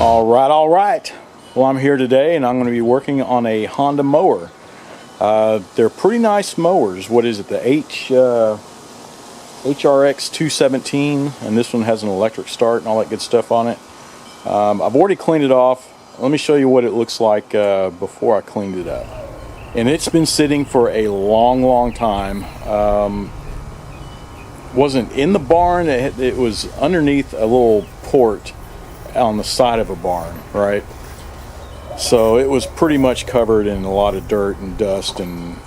All right. Well, I'm here today and I'm going to be working on a Honda mower. They're pretty nice mowers. What is it? The HRX 217, and this one has an electric start and all that good stuff on it. I've already cleaned it off. Let me show you what it looks like before I cleaned it up. And it's been sitting for a long time. Wasn't in the barn. It was underneath a little port on the side of a barn, right? So it was pretty much covered in a lot of dirt and dust, and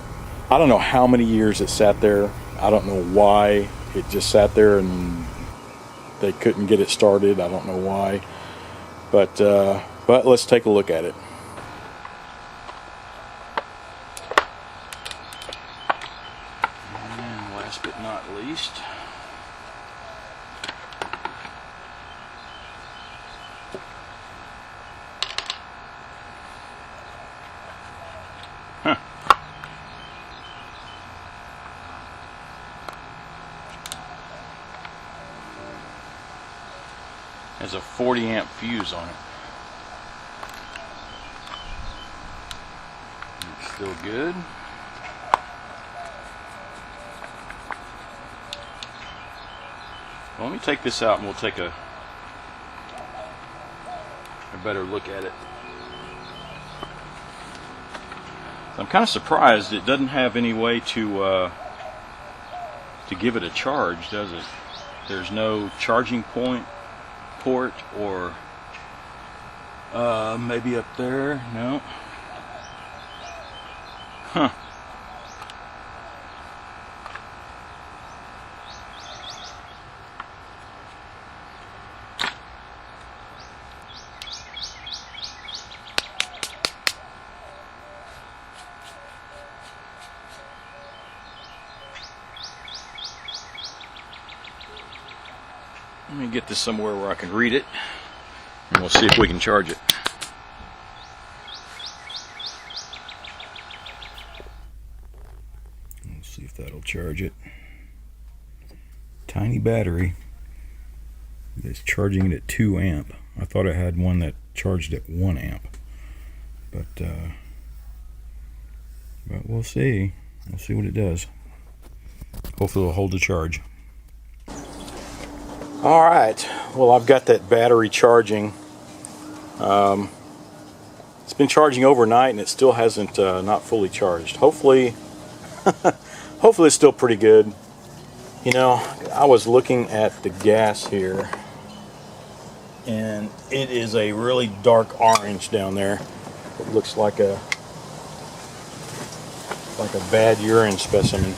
I don't know how many years it sat there. I don't know why it just sat there and they couldn't get it started. I don't know why, but let's take a look at it. And last but not least, has a 40 amp fuse on it. It's still good. Well, let me take this out and we'll take a better look at it. I'm kind of surprised it doesn't have any way to give it a charge, does it? There's no charging port, or maybe up there. No. Huh. Let me get this somewhere where I can read it, and we'll see if we can charge it. Let's see if that'll charge it. Tiny battery. It's charging it at 2 amp. I thought I had one that charged at 1 amp. But we'll see. We'll see what it does. Hopefully it'll hold the charge. Alright, well, I've got that battery charging. It's been charging overnight and it still hasn't not fully charged. Hopefully hopefully it's still pretty good. You know, I was looking at the gas here and it is a really dark orange down there. It looks like a bad urine specimen.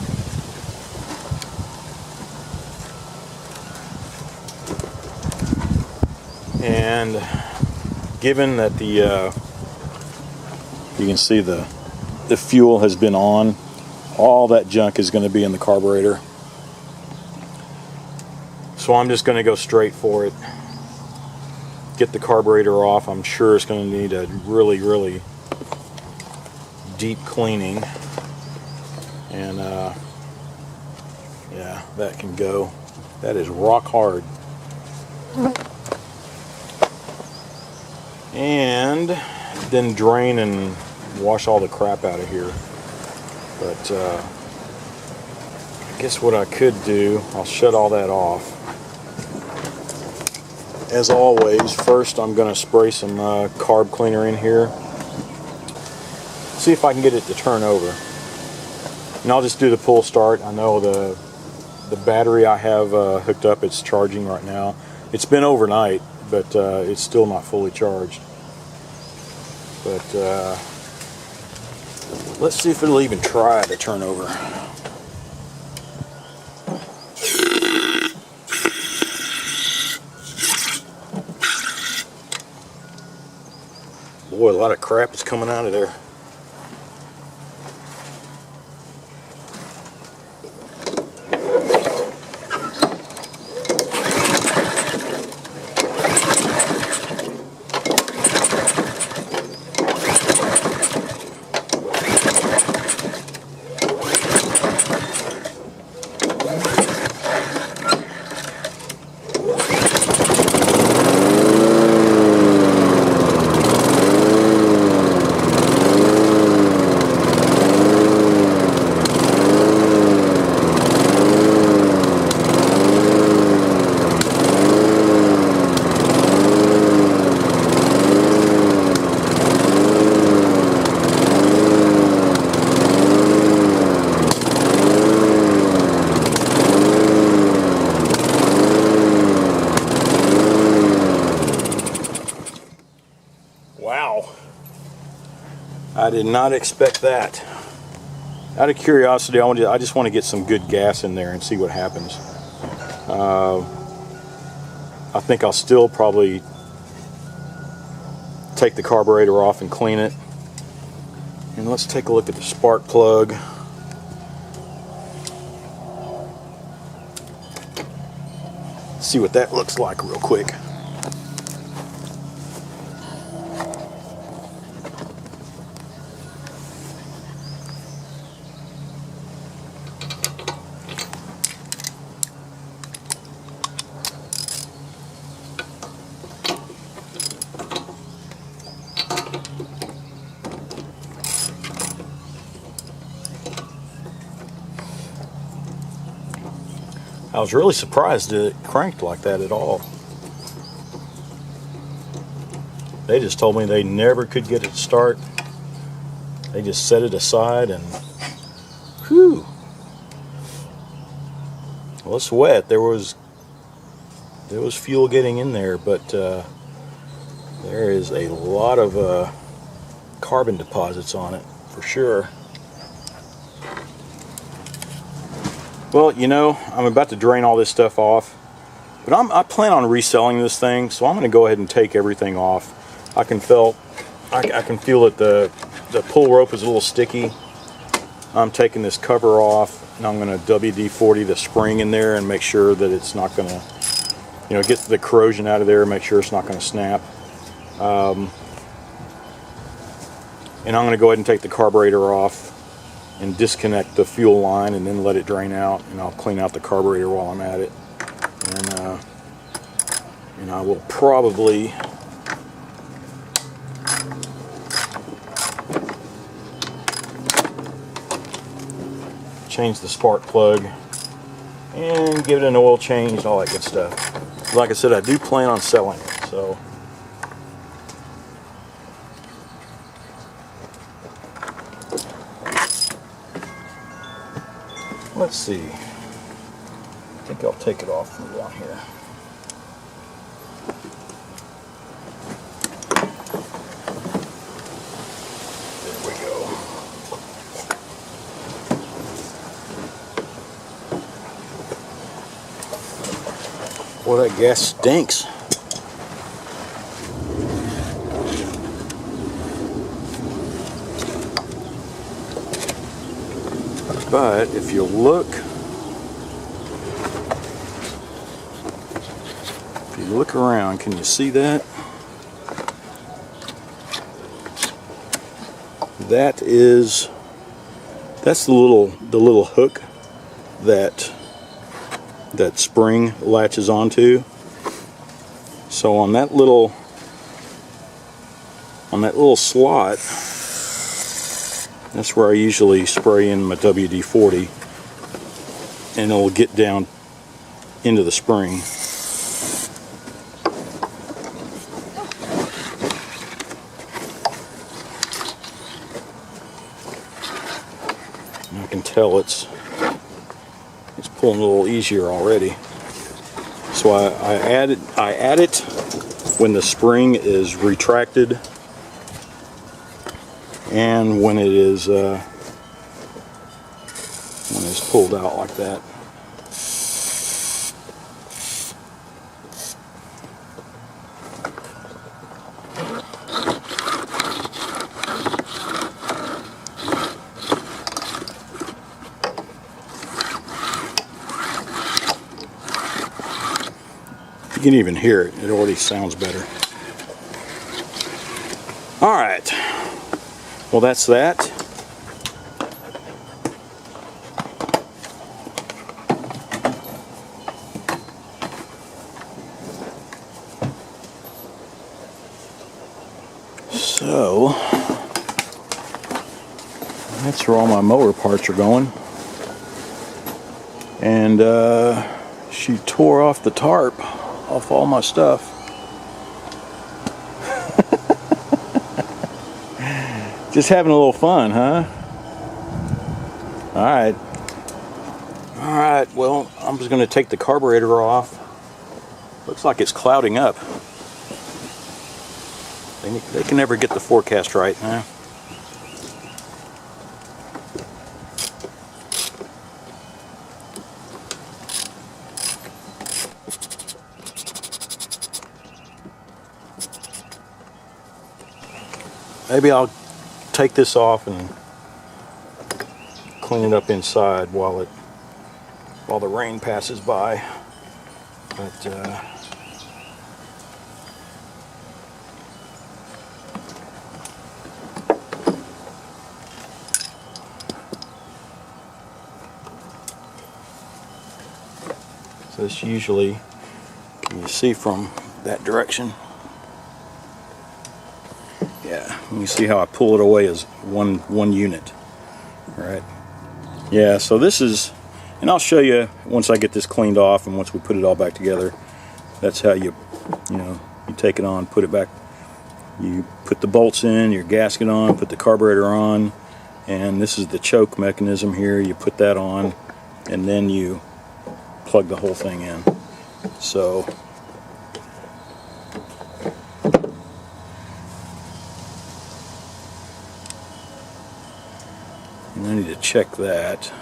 And given that you can see the fuel has been on, all that junk is going to be in the carburetor. So I'm just going to go straight for it. Get the carburetor off. I'm sure it's going to need a really deep cleaning. And yeah, that can go. That is rock hard. And then drain and wash all the crap out of here. But I guess what I could do, I'll shut all that off. As always, first I'm going to spray some carb cleaner in here. See if I can get it to turn over. And I'll just do the pull start. I know the battery I have hooked up, it's charging right now. It's been overnight, but it's still not fully charged. But let's see if it'll even try to turn over. Boy, a lot of crap is coming out of there. I did not expect that. Out of curiosity, I just want to get some good gas in there and see what happens. I think I'll still probably take the carburetor off and clean it. And let's take a look at the spark plug. See what that looks like real quick. I was really surprised that it cranked like that at all. They just told me they never could get it to start. They just set it aside and whew. Well, it's wet. There was fuel getting in there, but there is a lot of carbon deposits on it for sure. Well, you know, I'm about to drain all this stuff off, but I plan on reselling this thing, so I'm going to go ahead and take everything off. I can feel that the pull rope is a little sticky. I'm taking this cover off, and I'm going to WD-40 the spring in there and make sure that it's not going to, you know, get the corrosion out of there, make sure it's not going to snap. And I'm going to go ahead and take the carburetor off and disconnect the fuel line and then let it drain out, and I'll clean out the carburetor while I'm at it. And I will probably change the spark plug and give it an oil change, all that good stuff. Like I said, I do plan on selling it, so let's see. I think I'll take it off from down here. There we go. Boy, that gas stinks. But if you look around, can you see that? That's the little hook that spring latches onto. So on that little slot, that's where I usually spray in my WD-40, and it'll get down into the spring. And I can tell it's pulling a little easier already. So I add it when the spring is retracted, and when it's pulled out like that. You can even hear it. It already sounds better. All right. Well, that's that. So, that's where all my mower parts are going. And she tore off the tarp off all my stuff. Just having a little fun, huh? Alright. Alright, well, I'm just going to take the carburetor off. Looks like it's clouding up. They can never get the forecast right, huh? maybe I'll take this off and clean it up inside while the rain passes by. But so this usually, can you see from that direction? Yeah, you see how I pull it away as one unit, right? Yeah, so this is, and I'll show you once I get this cleaned off and once we put it all back together. That's how you take it on, put it back. You put the bolts in, your gasket on, put the carburetor on, and this is the choke mechanism here. You put that on, and then you plug the whole thing in. So and I need to check that.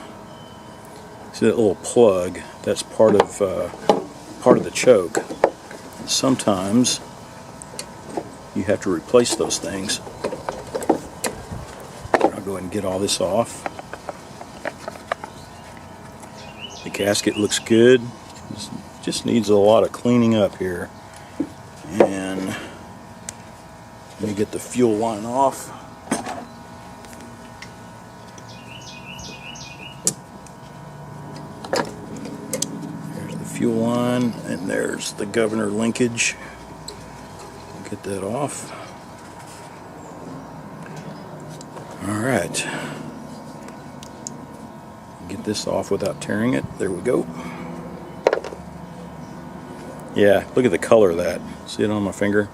See that little plug? That's part of the choke. Sometimes you have to replace those things. I'll go ahead and get all this off. The gasket looks good. Just needs a lot of cleaning up here. And let me get the fuel line off. There's the fuel line, and there's the governor linkage. Get that off. Alright. Get this off without tearing it. There we go. Yeah, look at the color of that. See it on my finger?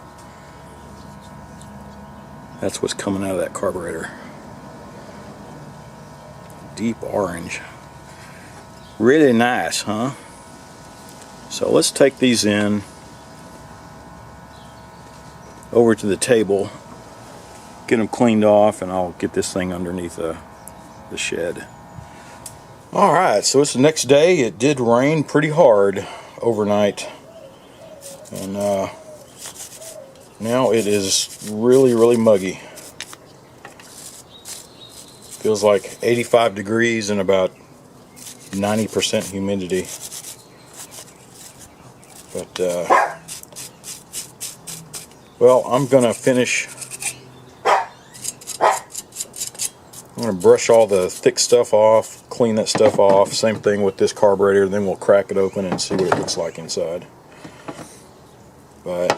That's what's coming out of that carburetor. Deep orange. Really nice, huh? So let's take these in over to the table, get them cleaned off, and I'll get this thing underneath the shed. Alright, so it's the next day. It did rain pretty hard overnight, and now it is really muggy. Feels like 85 degrees and about 90% humidity. But well, I'm gonna finish. I'm gonna brush all the thick stuff off, clean that stuff off. Same thing with this carburetor. Then we'll crack it open and see what it looks like inside. But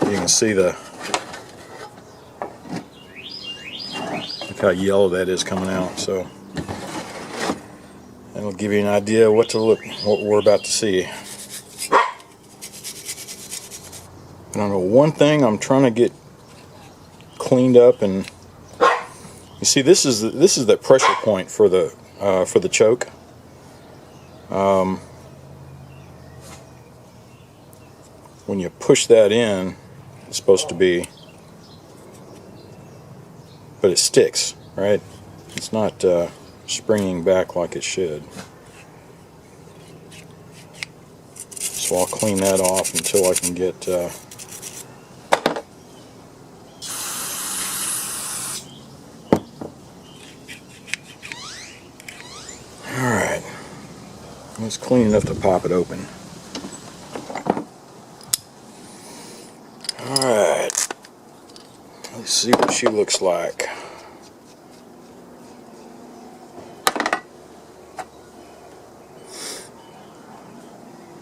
you can see look how yellow that is coming out. So that'll give you an idea what we're about to see. I don't know, one thing I'm trying to get cleaned up, and you see this is the pressure point for the choke. When you push that in, it's supposed to be, but it sticks, right? It's not springing back like it should. So I'll clean that off until I can get alright. It's clean enough to pop it open. Alright. Let's see what she looks like.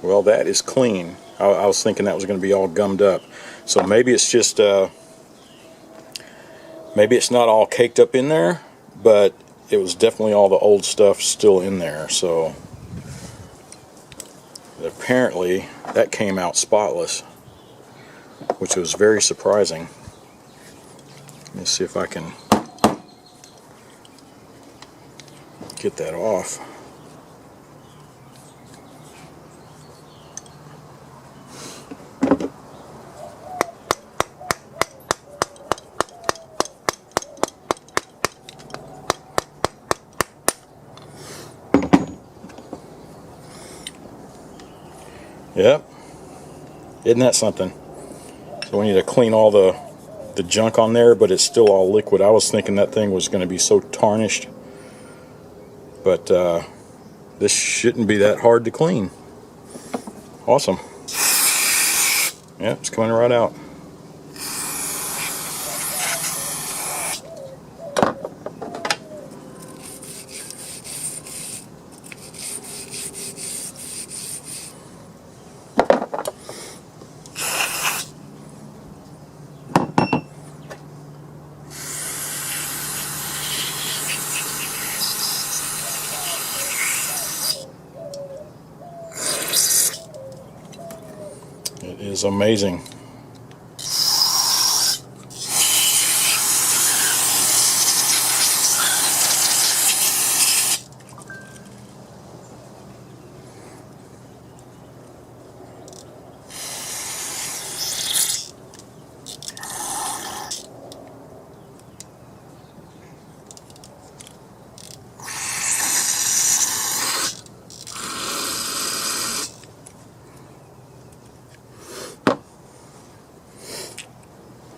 Well, that is clean. I was thinking that was going to be all gummed up. So maybe it's just, maybe it's not all caked up in there, but it was definitely all the old stuff still in there. So apparently that came out spotless, which was very surprising. Let me see if I can get that off. Yep, isn't that something? So we need to clean all the the junk on there, but it's still all liquid. I was thinking that thing was going to be so tarnished, but this shouldn't be that hard to clean. Awesome. Yeah, it's coming right out. It is amazing.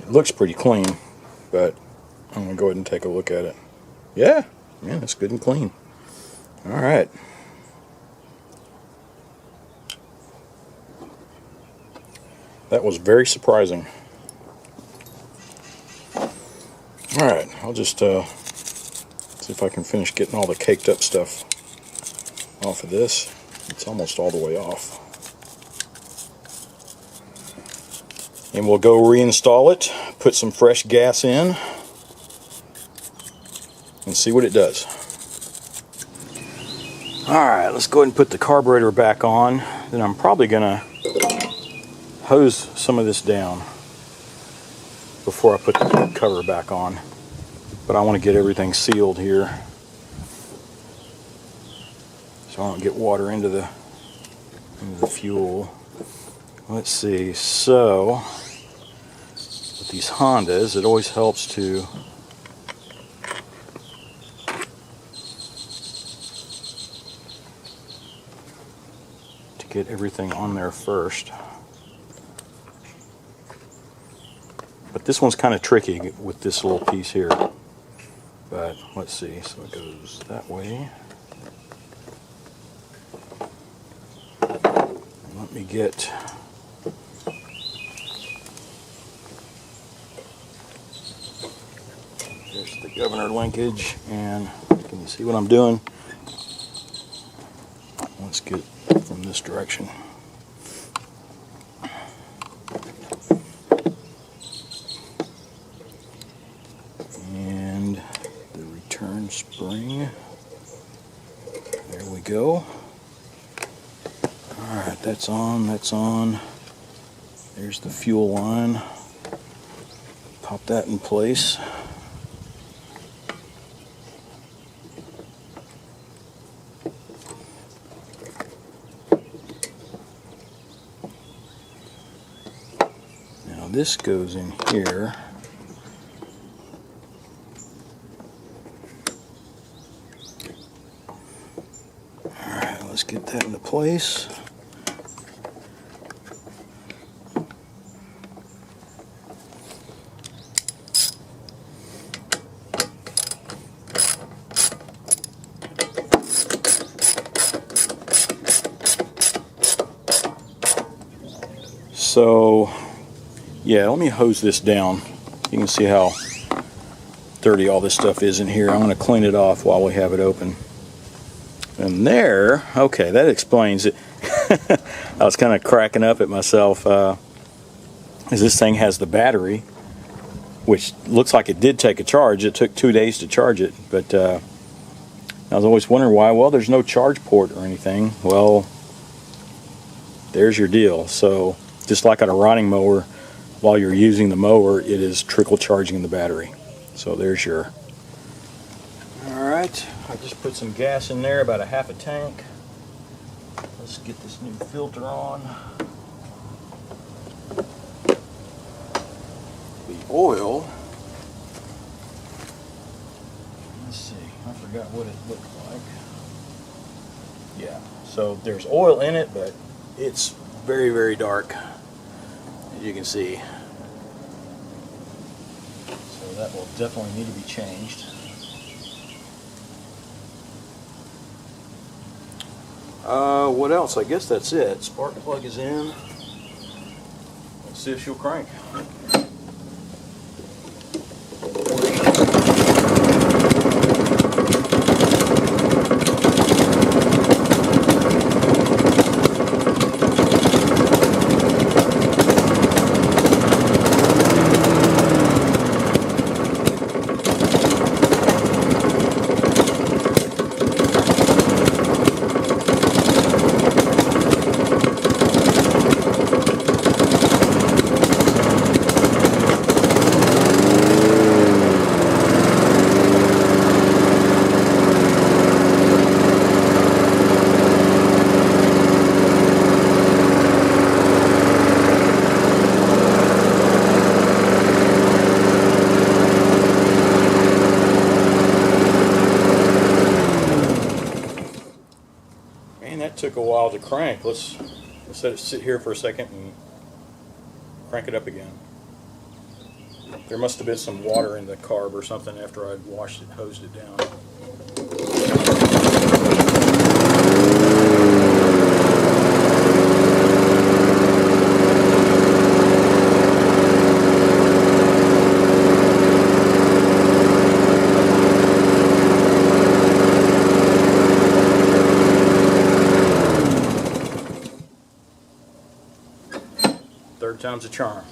It looks pretty clean, but I'm going to go ahead and take a look at it. Yeah, it's good and clean. Alright. That was very surprising. Alright, I'll just see if I can finish getting all the caked up stuff off of this. It's almost all the way off. And we'll go reinstall it, put some fresh gas in, and see what it does. Alright, let's go ahead and put the carburetor back on. Then I'm probably going to hose some of this down before I put the cover back on. But I want to get everything sealed here, so I don't get water into the fuel. Let's see, so with these Hondas, it always helps to get everything on there first. But this one's kind of tricky with this little piece here. But let's see, so it goes that way. Let me get there's the governor linkage, and can you see what I'm doing? Let's get from this direction. And the return spring. There we go. Alright, that's on, that's on. There's the fuel line. Pop that in place. Now this goes in here. Alright, let's get that into place. So, yeah, let me hose this down. You can see how dirty all this stuff is in here. I'm going to clean it off while we have it open. And there, okay, that explains it. I was kind of cracking up at myself, as this thing has the battery, which looks like it did take a charge. It took 2 days to charge it, but I was always wondering why. Well, there's no charge port or anything. Well, there's your deal. So just like on a riding mower, while you're using the mower, it is trickle charging the battery. So there's your... Alright, I just put some gas in there, about a half a tank. Let's get this new filter on. The oil, let's see, I forgot what it looked like. Yeah, so there's oil in it, but it's very, very dark, as you can see. So that will definitely need to be changed. What else? I guess that's it. Spark plug is in. Let's see if she'll crank. That took a while to crank. Let's let it sit here for a second and crank it up again. There must have been some water in the carb or something after I'd washed it, hosed it down. Third time's a charm.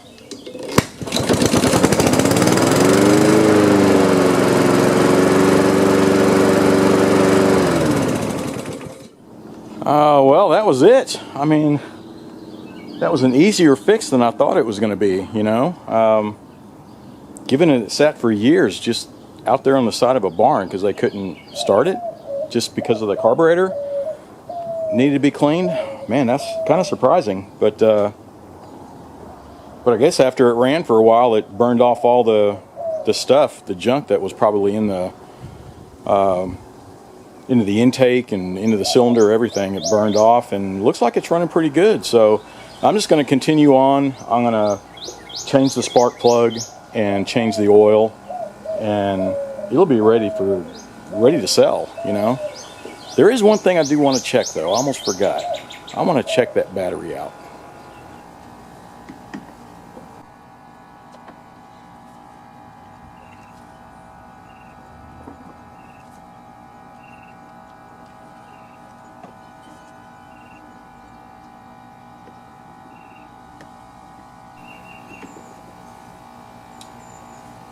Well, that was it. I mean, that was an easier fix than I thought it was going to be, you know. Given it sat for years just out there on the side of a barn because they couldn't start it just because of the carburetor. Needed to be cleaned. Man, that's kind of surprising. But I guess after it ran for a while, it burned off all the stuff, the junk that was probably in the into the intake and into the cylinder, everything. It burned off, and looks like it's running pretty good. So I'm just going to continue on. I'm going to change the spark plug and change the oil, and it'll be ready to sell. You know, there is one thing I do want to check though. I almost forgot. I want to check that battery out.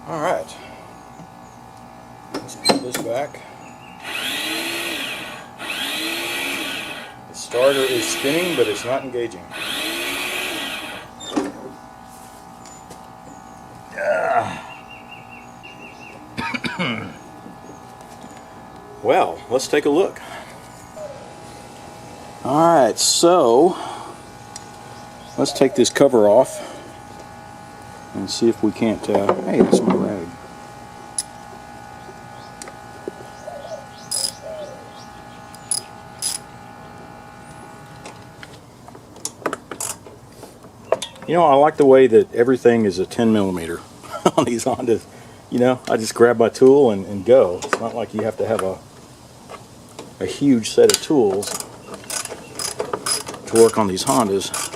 All right, let's put this back. The starter is spinning, but it's not engaging. Well, let's take a look. All right, so let's take this cover off and see if we can't, hey, that's my rag. You know, I like the way that everything is a 10 millimeter on these Hondas. You know, I just grab my tool and go. It's not like you have to have a huge set of tools to work on these Hondas.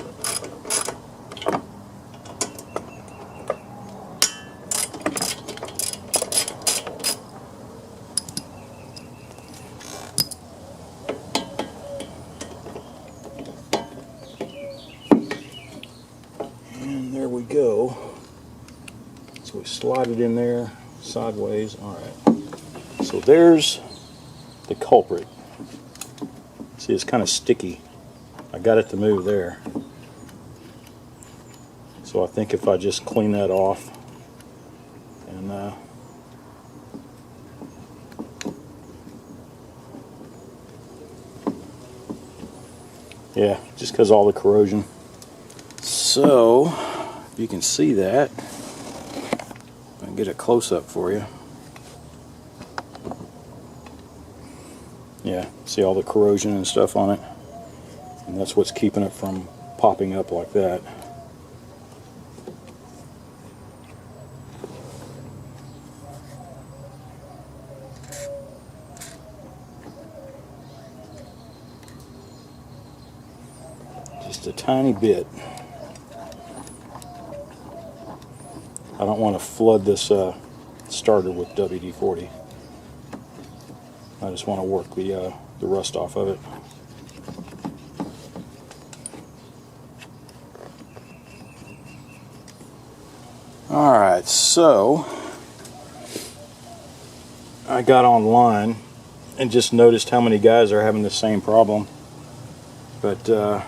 There we go. So we slide it in there sideways. All right. So there's the culprit. See, it's kind of sticky. I got it to move there. So I think if I just clean that off and yeah, just because all the corrosion. So you can see that. I can get a close-up for you. Yeah, see all the corrosion and stuff on it, and that's what's keeping it from popping up like that. just a tiny bit. I don't want to flood this starter with WD-40. I just want to work the rust off of it. Alright, so I got online and just noticed how many guys are having the same problem. But so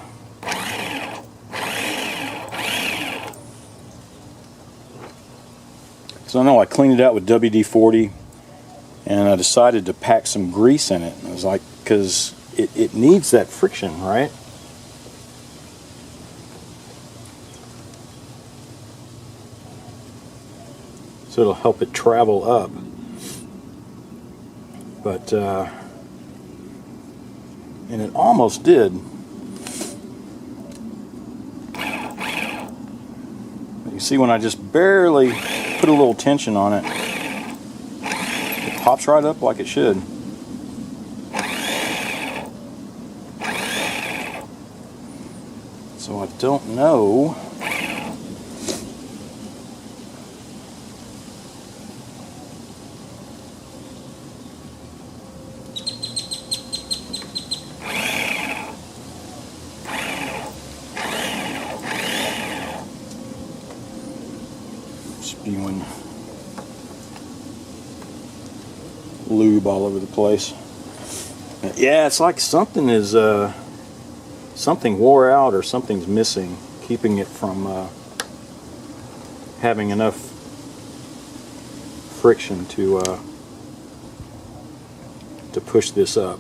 I know I cleaned it out with WD-40 and I decided to pack some grease in it. I was like, because it needs that friction, right? So it'll help it travel up. But and it almost did. You see, when I just barely put a little tension on it, it pops right up like it should. So I don't know. Spewing lube all over the place. Yeah, it's like something is something wore out or something's missing, keeping it from having enough friction to push this up.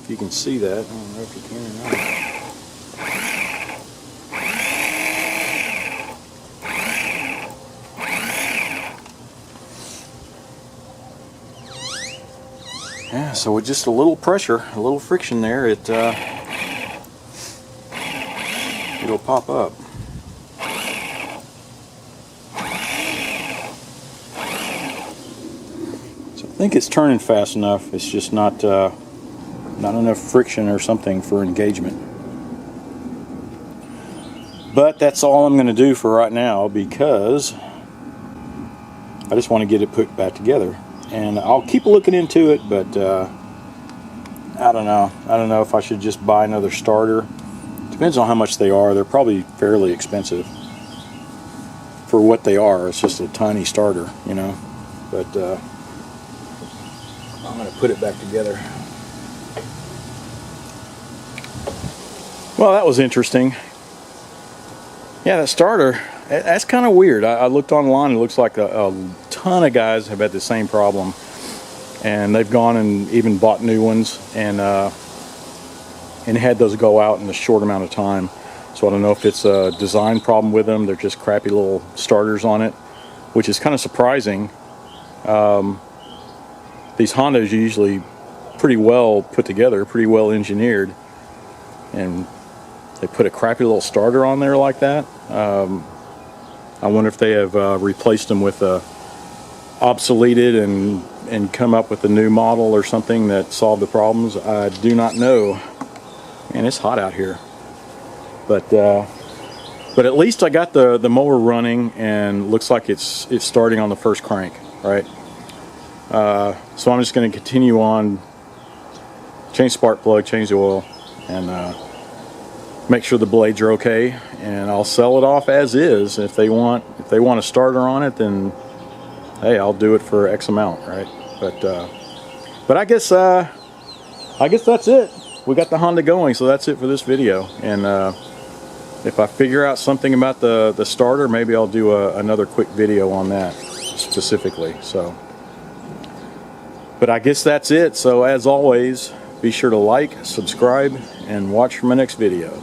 If you can see that, I don't know if you can or not. Yeah, so with just a little pressure, a little friction there, it'll pop up. So I think it's turning fast enough. It's just not enough friction or something for engagement. But that's all I'm going to do for right now, because I just want to get it put back together. And I'll keep looking into it, but I don't know. I don't know if I should just buy another starter. Depends on how much they are. They're probably fairly expensive for what they are. It's just a tiny starter, you know. But I'm going to put it back together. Well, that was interesting. Yeah, that starter, that's kind of weird. I looked online, it looks like a ton of guys have had the same problem. And they've gone and even bought new ones and had those go out in a short amount of time. So I don't know if it's a design problem with them. They're just crappy little starters on it, which is kind of surprising. These Hondas are usually pretty well put together, pretty well engineered. And they put a crappy little starter on there like that. I wonder if they have replaced them with obsoleted and come up with a new model or something that solved the problems. I do not know. Man, it's hot out here. But at least I got the mower running, and looks like it's starting on the first crank, right? So I'm just going to continue on, change spark plug, change the oil, and make sure the blades are okay, and I'll sell it off as is. If they want a starter on it, then hey, I'll do it for X amount, right? But I guess that's it. We got the Honda going, so that's it for this video. And if I figure out something about the starter, maybe I'll do another quick video on that specifically. So, but I guess that's it. So as always, be sure to like, subscribe, and watch for my next video.